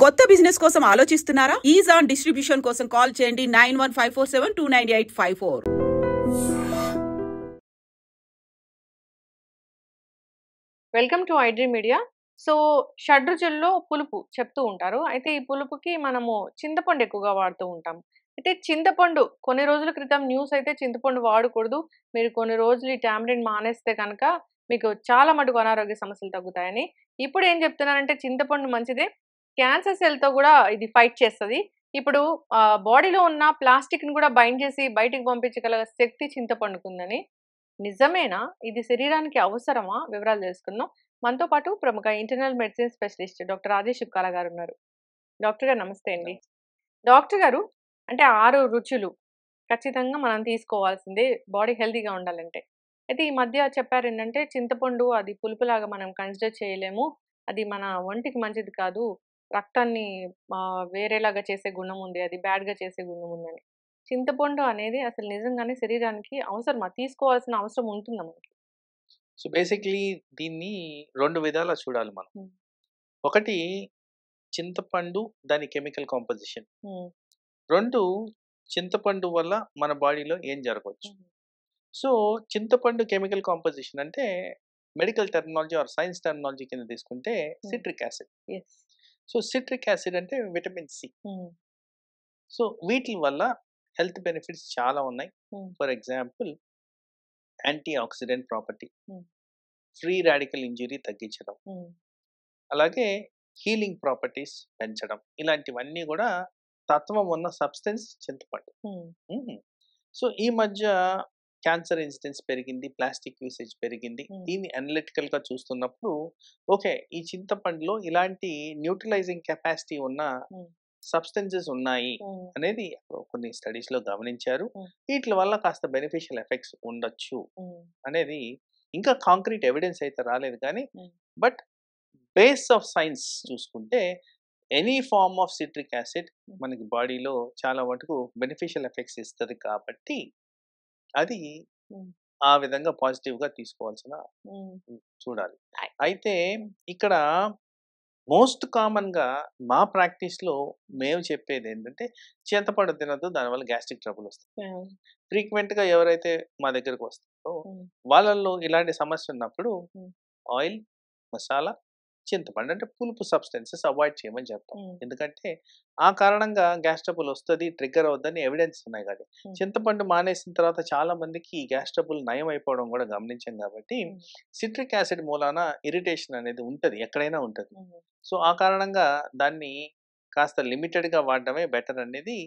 కొత్త బిజినెస్ కోసం ఆలోచిస్తున్నారా? ఈజ్ ఆన్ డిస్ట్రిబ్యూషన్ కోసం కాల్ చేయండి 9154729854. Welcome to iDream Media. So షడ్రుచుల్లో పులుపు చెప్తూ ఉంటారు. అయితే ఈ పులుపుకి మనము చింతపండు ఎక్కువగా వాడుతూ ఉంటాం. అయితే చింతపండు కొన్ని రోజుల క్రితం న్యూస్ అయితే చింతపండు వాడకూడదు, మీరు కొన్ని రోజులు ఈ టామరిన్ మానేస్తే కనుక మీకు చాలా మటుకు అనారోగ్య సమస్యలు తగ్గుతాయని. ఇప్పుడు ఏం చెప్తున్నారంటే చింతపండు మంచిదే, క్యాన్సర్ సెల్తో కూడా ఇది ఫైట్ చేస్తుంది. ఇప్పుడు బాడీలో ఉన్న ప్లాస్టిక్ని కూడా బైండ్ చేసి బయటికి పంపించగల శక్తి చింతపండుకుందని. నిజమేనా? ఇది శరీరానికి అవసరమా? వివరాలు తెలుసుకుందాం. మనతో పాటు ప్రముఖ internal medicine specialist doctor Rajesh Chukkala గారు ఉన్నారు. డాక్టర్ గారు నమస్తే అండి. డాక్టర్ గారు, అంటే 6 రుచులు ఖచ్చితంగా మనం తీసుకోవాల్సిందే బాడీ హెల్తీగా ఉండాలంటే. అయితే ఈ మధ్య చెప్పారు ఏంటంటే చింతపండు అది పులుపులాగా మనం కన్సిడర్ చేయలేము, అది మన ఒంటికి మంచిది కాదు, రక్తాన్ని వేరేలాగా చేసే గుణం ఉంది, అది బ్యాడ్గా చేసే గుణం ఉందని. చింతపండు అనేది అసలు నిజంగానే శరీరానికి అవసరమా? తీసుకోవాల్సిన అవసరం ఉంటుందా మనకి? సో బేసిక్లీ దీన్ని 2 విధాలా చూడాలి మనం. ఒకటి చింతపండు దాని కెమికల్ కాంపోజిషన్. 2 చింతపండు వల్ల మన బాడీలో ఏం జరగవచ్చు. సో చింతపండు కెమికల్ కాంపోజిషన్ అంటే medical terminology or science terminology కింద తీసుకుంటే citric acid. So citric acid అంటే విటమిన్ సి. సో వీటి వల్ల హెల్త్ బెనిఫిట్స్ చాలా ఉన్నాయి. For example anti oxidant property, free radical injury తగ్గించడం, అలాగే హీలింగ్ ప్రాపర్టీస్ పెంచడం, ఇలాంటివన్నీ కూడా తత్వం ఉన్న సబ్స్టెన్స్ చింతపండు. సో ఈ మధ్య క్యాన్సర్ ఇన్సిడెన్స్ పెరిగింది, ప్లాస్టిక్ యూసేజ్ పెరిగింది. దీన్ని అనలిటికల్ గా చూస్తున్నప్పుడు ఓకే, ఈ చింతపండులో ఇలాంటి న్యూట్రలైజింగ్ కెపాసిటీ ఉన్న సబ్స్టెన్సెస్ ఉన్నాయి అనేది కొన్ని స్టడీస్ లో గమనించారు. వీటి వల్ల కాస్త బెనిఫిషియల్ ఎఫెక్ట్స్ ఉండొచ్చు అనేది ఇంకా కాంక్రీట్ ఎవిడెన్స్ అయితే రాలేదు, కానీ బట్ బేస్ ఆఫ్ సైన్స్ చూసుకుంటే any form of citric acid మనకి బాడీలో చాలా మటుకు బెనిఫిషియల్ ఎఫెక్ట్స్ ఇస్తుంది. కాబట్టి అది ఆ విధంగా పాజిటివ్ గా తీసుకోవాల్సిన చూడాలి. అయితే ఇక్కడ మోస్ట్ కామన్ గా మా ప్రాక్టీస్ లో మేము చెప్పేది ఏంటంటే చింతపండు తినద్దు, దానివల్ల గ్యాస్ట్రిక్ ట్రబుల్ వస్తుంది. ఫ్రీక్వెంట్ గా ఎవరైతే మా దగ్గరకు వస్తారో వాళ్ళల్లో ఇలాంటి సమస్య ఉన్నప్పుడు ఆయిల్, మసాలా, చింతపండు అంటే పులుపు సబ్స్టెన్సెస్ అవాయిడ్ చేయమని చెప్తాం. ఎందుకంటే ఆ కారణంగా గ్యాస్ ట్రబుల్ వస్తుంది, ట్రిగ్గర్ అవుద్దని ఎవిడెన్స్ ఉన్నాయి. కాబట్టి చింతపండు మానేసిన తర్వాత చాలా మందికి ఈ గ్యాస్ ట్రబుల్ నయం అయిపోవడం కూడా గమనించాం. కాబట్టి సిట్రిక్ యాసిడ్ మూలాన ఇరిటేషన్ అనేది ఉంటుంది, ఎక్కడైనా ఉంటుంది. సో ఆ కారణంగా దాన్ని కాస్త లిమిటెడ్ గా వాడడమే బెటర్ అనేది.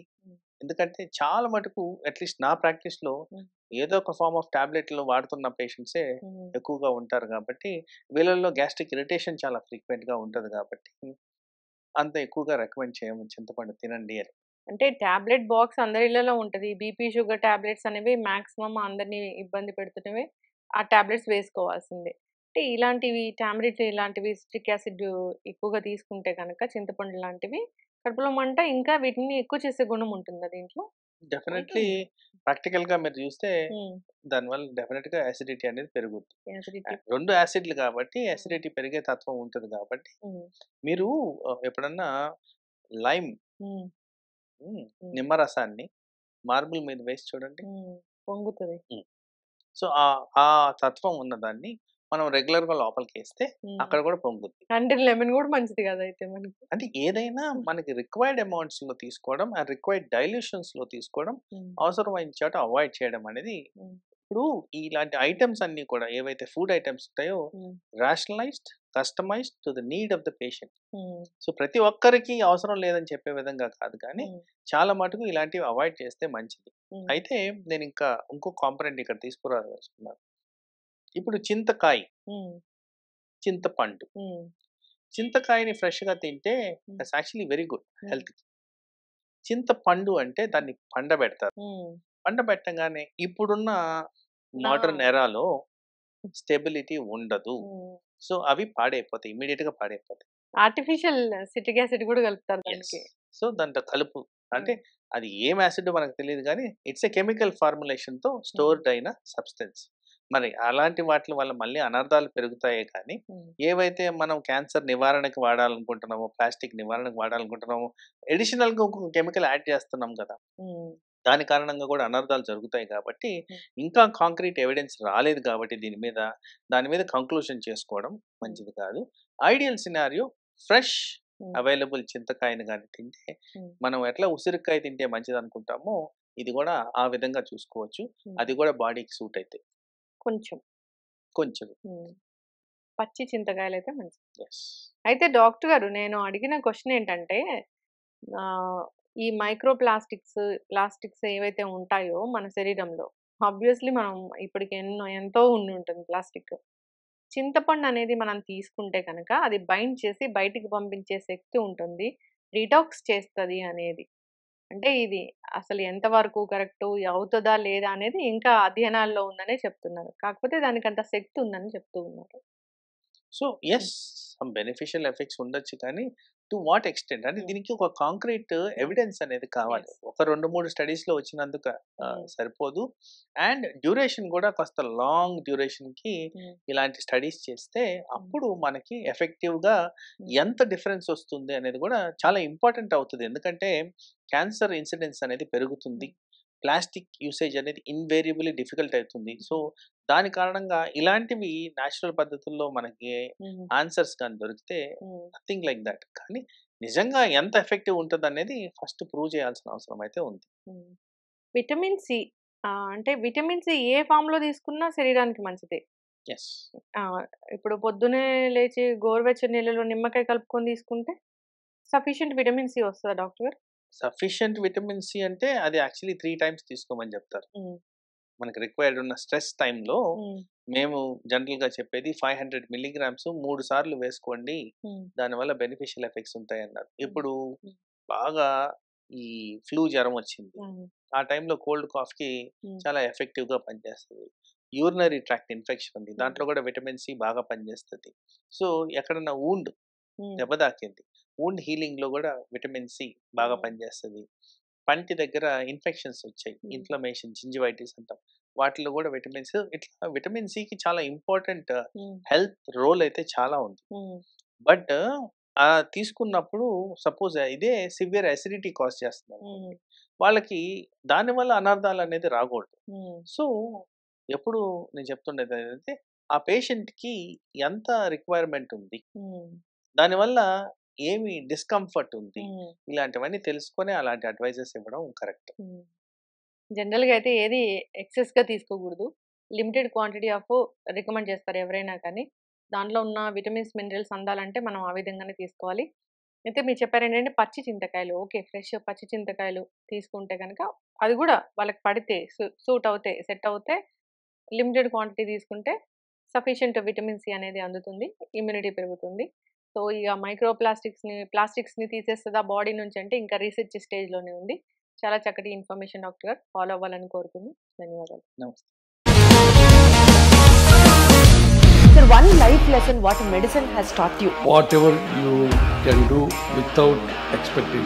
ఎందుకంటే చాలా మటుకు అట్లీస్ట్ నా ప్రాక్టీస్ లో ఏదో ఒక ఫార్మ్ ఆఫ్ టాబ్లెట్లు వాడుతున్న పేషెంట్సే ఎక్కువగా ఉంటారు. కాబట్టి వీళ్ళల్లో గ్యాస్ట్రిక్ ఇరిటేషన్ చాలా ఫ్రీక్వెంట్ గా ఉంటుంది. కాబట్టి అంత ఎక్కువగా రికమెండ్ చేయము చింతపండు తినండి అని. అంటే టాబ్లెట్ బాక్స్ అందరి ఇళ్లలో ఉంటుంది. బీపీ, షుగర్ టాబ్లెట్స్ అనేవి మాక్సిమం అందరినీ ఇబ్బంది పెడుతున్నవి. ఆ టాబ్లెట్స్ వేసుకోవాల్సిందే. అంటే ఇలాంటివి టామరిన్ ఇలాంటివి సిట్రిక్ యాసిడ్ ఎక్కువగా తీసుకుంటే కనుక చింతపండు లాంటివి కడుపులో మంట ఇంకా వీటిని ఎక్కువ చేసే గుణం ఉంటుందా దీంట్లో? డెఫినెట్లీ ప్రాక్టికల్ గా మీరు చూస్తే దానివల్ల డెఫినెట్ గా యాసిడిటీ అనేది పెరుగుద్ది. 2 యాసిడ్లు కాబట్టి యాసిడిటీ పెరిగే తత్వం ఉంటుంది. కాబట్టి మీరు ఎప్పుడన్నా లైమ్ నిమ్మరసాన్ని మార్బుల్ మీద వేసి చూడండి, పొంగుతుంది. సో ఆ తత్వం ఉన్నదాన్ని మనం రెగ్యులర్ గా లోపలికి వేస్తే అక్కడ కూడా పొంగుద్ది. అంటే లెమన్ కూడా మంచిది కదా అయితే మనకి. అంటే ఏదైనా మనకి రిక్వైర్డ్ అమౌంట్స్ లో తీసుకోవడం, ఆ రిక్వైర్డ్ డైల్యూషన్స్ లో తీసుకోవడం, అవసరమైన చోట అవాయిడ్ చేయడం అనేది. ఇప్పుడు ఇలాంటి ఐటమ్స్ అన్ని కూడా ఏవైతే ఫుడ్ ఐటమ్స్ ఉంటాయో rationalised, customised to the need of the patient. So ప్రతి ఒక్కరికి అవసరం లేదని చెప్పే విధంగా కాదు, కానీ చాలా మటుకు ఇలాంటివి అవాయిడ్ చేస్తే మంచిది. అయితే నేను ఇంకో కాంపనెంట్ ఇక్కడ తీసుకురాదలుచుకున్నాను. ఇప్పుడు చింతకాయ, చింతపండు. చింతకాయని ఫ్రెష్ గా తింటే that's actually very good health కి. చింతపండు అంటే దాన్ని పండబెడతారు. పండబెట్టగానే ఇప్పుడున్న మోడర్న్ ఎరాలో స్టెబిలిటీ ఉండదు. సో అవి పాడైపోతాయి, ఇమీడియట్ గా పాడైపోతాయి. ఆర్టిఫిషియల్ సిట్రిక్ యాసిడ్ కూడా కలుపుతారు దానికి. సో దాంట్లో కలుపు అంటే అది ఏం యాసిడ్ మనకు తెలియదు, కానీ ఇట్స్ ఏ కెమికల్ ఫార్ములేషన్ తో స్టోర్డ్ అయిన సబ్స్టెన్స్. మరి అలాంటి వాటి వల్ల మళ్ళీ అనర్థాలు పెరుగుతాయే కానీ ఏవైతే మనం క్యాన్సర్ నివారణకు వాడాలనుకుంటున్నామో, ప్లాస్టిక్ నివారణకు వాడాలనుకుంటున్నామో, అడిషనల్గా ఇంకొక కెమికల్ యాడ్ చేస్తున్నాం కదా, దాని కారణంగా కూడా అనర్థాలు జరుగుతాయి. కాబట్టి ఇంకా కాంక్రీట్ ఎవిడెన్స్ రాలేదు కాబట్టి దాని మీద కంక్లూషన్ చేసుకోవడం మంచిది కాదు. ఐడియల్ సినారియో ఫ్రెష్ అవైలబుల్ చింతకాయని కానీ తింటే, మనం ఎట్లా ఉసిరికాయ తింటే మంచిది అనుకుంటామో ఇది కూడా ఆ విధంగా చూసుకోవచ్చు. అది కూడా బాడీకి సూట్ అయితే కొంచెం పచ్చి చింతకాయలు అయితే మంచిది. అయితే డాక్టర్ గారు, నేను అడిగిన క్వశ్చన్ ఏంటంటే, ఈ మైక్రో ప్లాస్టిక్స్ ఏవైతే ఉంటాయో మన శరీరంలో, ఆబ్వియస్లీ మనం ఇప్పటికి ఎంతో ఉండి ఉంటుంది ప్లాస్టిక్. చింతపండు అనేది మనం తీసుకుంటే కనుక అది బైండ్ చేసి బయటికి పంపించే శక్తి ఉంటుంది, రీటాక్స్ చేస్తుంది అనేది. అంటే ఇది అసలు ఎంతవరకు కరెక్ట్, అవుతుందా లేదా అనేది ఇంకా అధ్యయనాల్లో ఉందనే చెప్తున్నారు. కాకపోతే దానికి అంత శక్తి ఉందని చెప్తూ ఉన్నారు. సో సమ్ బెనిఫిషియల్ ఎఫెక్ట్స్ ఉండొచ్చు, కానీ టు వాట్ ఎక్స్టెంట్ అంటే దీనికి ఒక కాంక్రీట్ ఎవిడెన్స్ అనేది కావాలి. ఒక 2-3 స్టడీస్లో వచ్చినందుకు సరిపోదు. అండ్ డ్యూరేషన్ కూడా కాస్త లాంగ్ డ్యూరేషన్కి ఇలాంటి స్టడీస్ చేస్తే అప్పుడు మనకి ఎఫెక్టివ్గా ఎంత డిఫరెన్స్ వస్తుంది అనేది కూడా చాలా ఇంపార్టెంట్ అవుతుంది. ఎందుకంటే క్యాన్సర్ ఇన్సిడెన్స్ అనేది పెరుగుతుంది, ప్లాస్టిక్ యూసేజ్ అనేది ఇన్వేరియబుల్లీ డిఫికల్ట్ అవుతుంది. సో దాని కారణంగా ఇలాంటివి న్యాచురల్ పద్ధతుల్లో మనకి ఆన్సర్స్ కానీ దొరికితే నథింగ్ లైక్ దట్. కానీ నిజంగా ఎంత ఎఫెక్టివ్ ఉంటుంది అనేది ఫస్ట్ ప్రూవ్ చేయాల్సిన అవసరం అయితే ఉంది. విటమిన్ సి అంటే విటమిన్ సి ఏ ఫామ్ లో తీసుకున్నా శరీరానికి మంచిదే. ఇప్పుడు పొద్దునే లేచి గోరువెచ్చని నీళ్ళలో నిమ్మకాయ కలుపుకొని తీసుకుంటే సఫిషియెంట్ విటమిన్ సి వస్తుందా డాక్టర్ గారు? సఫిషియెంట్ విటమిన్ సి అంటే అది యాక్చువల్లీ 3 times తీసుకోమని చెప్తారు. మనకి రిక్వైర్డ్ ఉన్న స్ట్రెస్ టైంలో మేము జనరల్గా చెప్పేది 500 mg 3 సార్లు వేసుకోండి, దానివల్ల బెనిఫిషియల్ ఎఫెక్ట్స్ ఉంటాయి అన్నారు. ఇప్పుడు బాగా ఈ ఫ్లూ జ్వరం వచ్చింది, ఆ టైంలో కోల్డ్ కాఫ్కి చాలా ఎఫెక్టివ్గా పనిచేస్తుంది. యూరినరీ ట్రాక్ట్ ఇన్ఫెక్షన్ ఉంది, దాంట్లో కూడా విటమిన్ సి బాగా పనిచేస్తుంది. సో ఎక్కడన్నా వూండ్ దెబ్బ తాకింది, వూండ్ హీలింగ్లో కూడా విటమిన్ సి బాగా పనిచేస్తుంది. పంటి దగ్గర ఇన్ఫెక్షన్స్ వచ్చాయి, ఇన్ఫ్లమేషన్, జింజివైటిస్ అంటాం, వాటిలో కూడా విటమిన్స్, ఇట్లా విటమిన్ సికి చాలా ఇంపార్టెంట్ హెల్త్ రోల్ అయితే చాలా ఉంది. బట్ తీసుకున్నప్పుడు సపోజ్ ఇదే సివియర్ అసిడిటీ కాజ్ చేస్తున్నారు వాళ్ళకి, దానివల్ల అనర్థాలు అనేది రాకూడదు. సో ఎప్పుడు నేను చెప్తుండేది ఏంటంటే ఆ పేషెంట్కి ఎంత రిక్వైర్మెంట్ ఉంది, దానివల్ల ఏమి డిస్కంఫర్ట్ ఉంది, ఇలాంటివన్నీ తెలుసుకొని అలాంటి అడ్వైజెస్ ఇవ్వడం కరెక్ట్. జనరల్గా అయితే ఏది ఎక్సెస్గా తీసుకోకూడదు, లిమిటెడ్ క్వాంటిటీ ఆఫ్ రికమెండ్ చేస్తారు ఎవరైనా, కానీ దాంట్లో ఉన్న విటమిన్స్ మినరల్స్ అందాలంటే మనం ఆ విధంగానే తీసుకోవాలి. అయితే మీరు చెప్పారు ఏంటంటే పచ్చి చింతకాయలు, ఓకే, ఫ్రెష్ పచ్చి చింతకాయలు తీసుకుంటే కనుక అది కూడా వాళ్ళకి పడితే సూట్ అవుతే సెట్ అవుతే లిమిటెడ్ క్వాంటిటీ తీసుకుంటే సఫిషియంట్ విటమిన్ సి అనేది అందుతుంది, ఇమ్యూనిటీ పెరుగుతుంది. సో ఇక ప్లాస్టిక్స్ని తీసేస్తుందా బాడీ నుంచి అంటే ఇంకా రీసెర్చ్ స్టేజ్లోనే ఉంది. చాలా చక్కటి ఇన్ఫర్మేషన్ డాక్టర్ గారు, ఫాలో అవ్వాలని కోరుకుంటున్నాను. ధన్యవాదాలు. నమస్తే. Sir, one life lesson what medicine has taught you. Whatever you can do without expecting.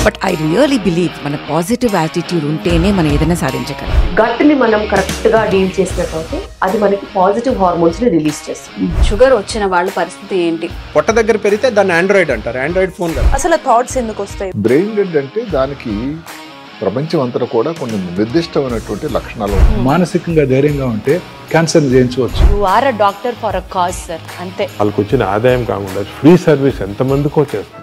But I really believe మన పాజిటివ్ యాటిట్యూడ్ ఉంటేనే మనం ఏదైనా సాధించగలం. గట్ ని మనం కరెక్ట్ గా డీల్ చేసినట్లయితే అది మనకి పాజిటివ్ హార్మోన్స్ ని రిలీజ్ చేస్తుంది. షుగర్ వచ్చిన వాళ్ళ పరిస్థితి ఏంటి? పొట్ట దగ్గర పెరిగితే దాన్ని ఆండ్రాయిడ్ అంటారు, ఆండ్రాయిడ్ ఫోన్ కదా. అసలు థాట్స్ ఎందుకు వస్తాయి? బ్రెయిన్ డెడ్ అంటే దానికి ప్రపంచం అంతా కూడా కొన్ని నిర్దిష్టమైనటువంటి లక్షణాలు. మానసికంగా ధైర్యంగా ఉంటే క్యాన్సర్ జయించవచ్చు. You are a doctor for a cause sir, అంతే. వాళ్ళకి వచ్చిన ఆదాయం కాకుండా ఫ్రీ సర్వీస్ ఎంతమందికో చేస్తారు.